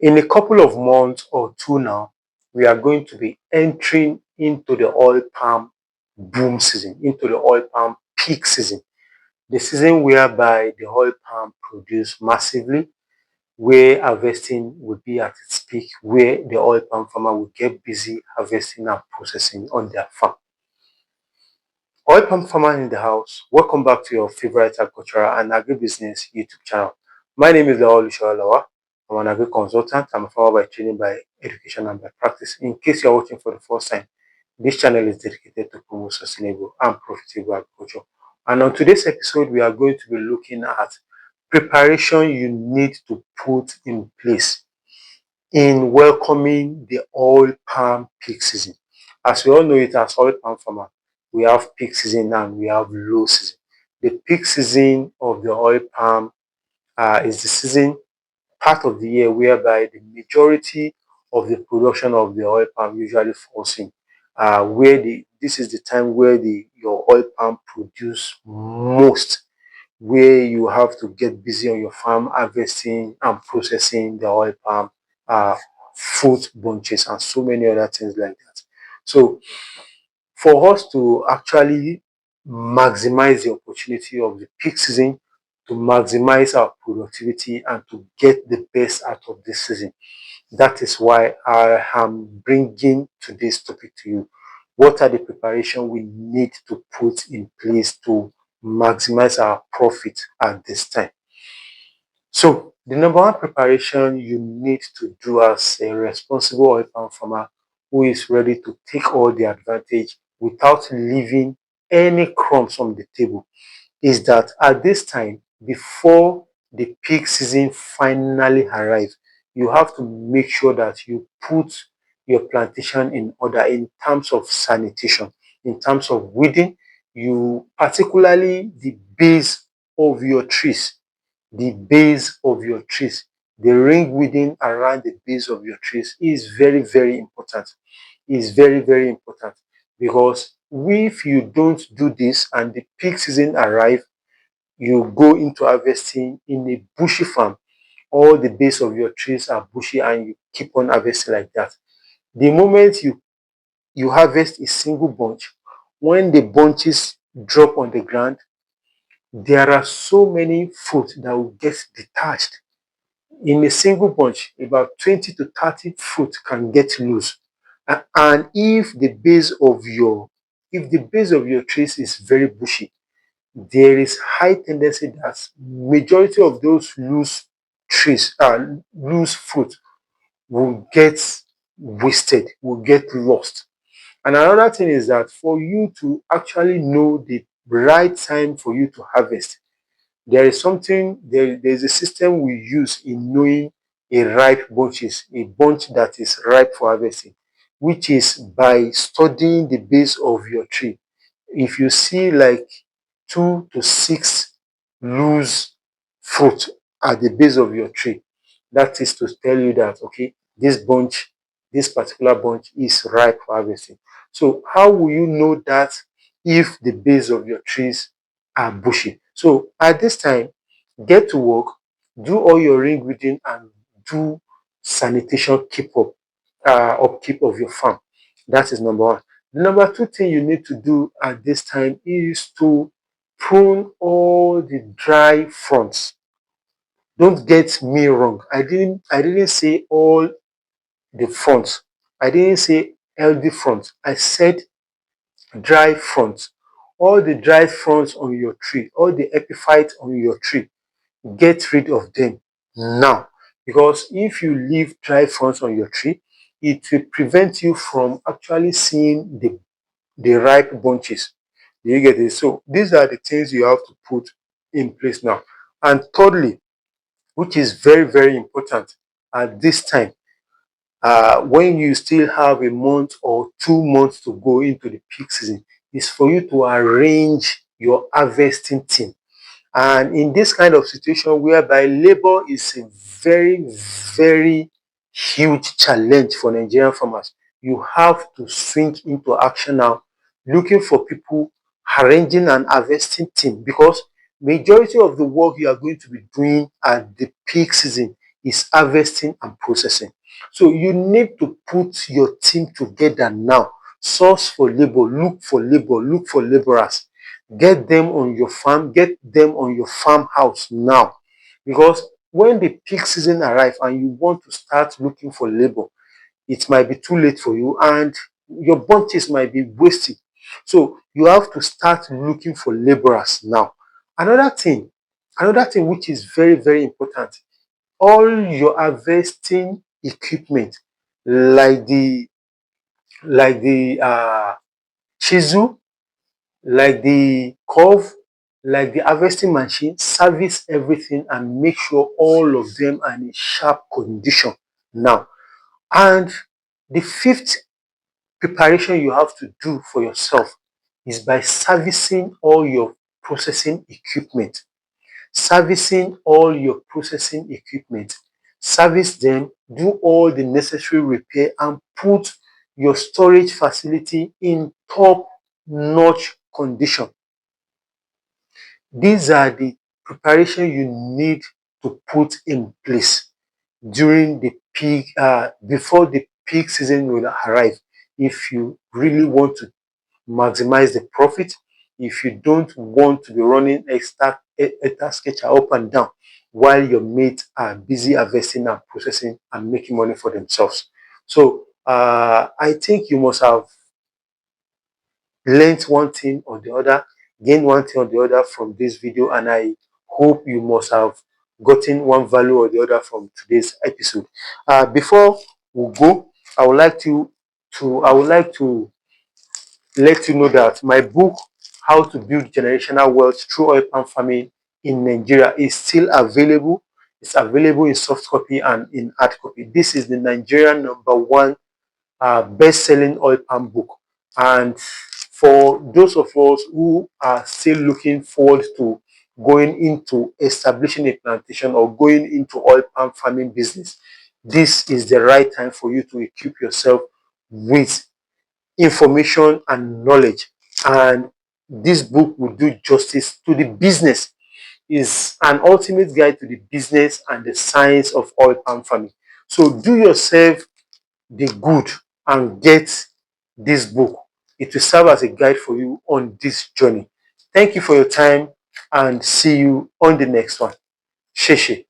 In a couple of months or two now, we are going to be entering into the oil palm boom season, into the oil palm peak season, the season whereby the oil palm produce massively, where harvesting will be at its peak, where the oil palm farmer will get busy harvesting and processing on their farm. Oil palm farmer in the house, welcome back to your favorite agricultural and agribusiness YouTube channel. My name is Lawal Lawa. I'm an agri consultant. I'm a farmer by training, by education, and by practice. In case you're watching for the first time, this channel is dedicated to promote sustainable and profitable agriculture. And on today's episode, we are going to be looking at preparation you need to put in place in welcoming the oil palm peak season. As we all know it, as oil palm farmer, we have peak season and we have low season. The peak season of the oil palm is the season, part of the year whereby the majority of the production of the oil palm usually falls in. This is the time where your oil palm produce most, where you have to get busy on your farm harvesting and processing the oil palm uh, fruit bunches and so many other things like that. So for us to actually maximize the opportunity of the peak season, to maximize our productivity and to get the best out of this season, that is why I am bringing today's topic to you. What are the preparations we need to put in place to maximize our profit at this time? So, the number one preparation you need to do as a responsible oil palm farmer who is ready to take all the advantage without leaving any crumbs on the table is that at this time, before the peak season finally arrives, you have to make sure that you put your plantation in order in terms of sanitation, in terms of weeding, you particularly the base of your trees, the ring weeding around the base of your trees is very, very important. Is very, very important because if you don't do this and the peak season arrive, you go into harvesting in a bushy farm, all the base of your trees are bushy and you keep on harvesting like that. The moment you harvest a single bunch, when the bunches drop on the ground, there are so many fruit that will get detached. In a single bunch, about 20 to 30 fruit can get loose. And if the base of your trees is very bushy, there is high tendency that majority of those loose fruit will get wasted, will get lost. And another thing is that for you to actually know the right time for you to harvest, there's a system we use in knowing a ripe bunches, a bunch that is ripe for harvesting, which is by studying the base of your tree. If you see like 2 to 6 loose fruit at the base of your tree, that is to tell you that okay, this particular bunch is ripe for harvesting. So how will you know that if the base of your trees are bushy? So at this time, get to work, do all your ring weeding and do sanitation upkeep of your farm. That is number one. The number two thing you need to do at this time is to prune all the dry fronts. Don't get me wrong. I didn't say all the fronts. I didn't say healthy fronts. I said dry fronts. All the dry fronts on your tree, all the epiphytes on your tree, get rid of them now. Because if you leave dry fronts on your tree, it will prevent you from actually seeing the ripe bunches. Do you get it? So these are the things you have to put in place now. And thirdly, which is very, very important at this time, when you still have a month or 2 months to go into the peak season, is for you to arrange your harvesting team. And in this kind of situation whereby labor is a very, very huge challenge for Nigerian farmers, you have to swing into action now, looking for people, arranging an harvesting team, because majority of the work you are going to be doing at the peak season is harvesting and processing. So you need to put your team together now. Source for labor, look for laborers. Get them on your farm, get them on your farmhouse now. Because when the peak season arrives and you want to start looking for labor, it might be too late for you and your bunches might be wasted. So you have to start looking for laborers now. Another thing, another thing which is very, very important, all your harvesting equipment, like the chisel, like the curve, like the harvesting machine, service everything and make sure all of them are in sharp condition now. And the fifth preparation you have to do for yourself is by servicing all your processing equipment. Servicing all your processing equipment. Service them, do all the necessary repair, and put your storage facility in top-notch condition. These are the preparation you need to put in place during the peak, before the peak season will arrive. If you really want to maximize the profit, if you don't want to be running extra sketcher up and down while your mates are busy harvesting and processing and making money for themselves. So I think you must have learned one thing or the other, gained one thing or the other from this video, and I hope you must have gotten one value or the other from today's episode. Before we go, I would like to let you know that my book, How to Build Generational Wealth Through Oil Palm Farming in Nigeria, is still available. It's available in soft copy and in hard copy. This is the Nigerian #1 best-selling oil palm book. And for those of us who are still looking forward to going into establishing a plantation or going into oil palm farming business, this is the right time for you to equip yourself with information and knowledge. And this book will do justice to the business. Is an ultimate guide to the business and the science of oil palm farming. So do yourself the good and get this book. It will serve as a guide for you on this journey. Thank you for your time and see you on the next one. Sheshe.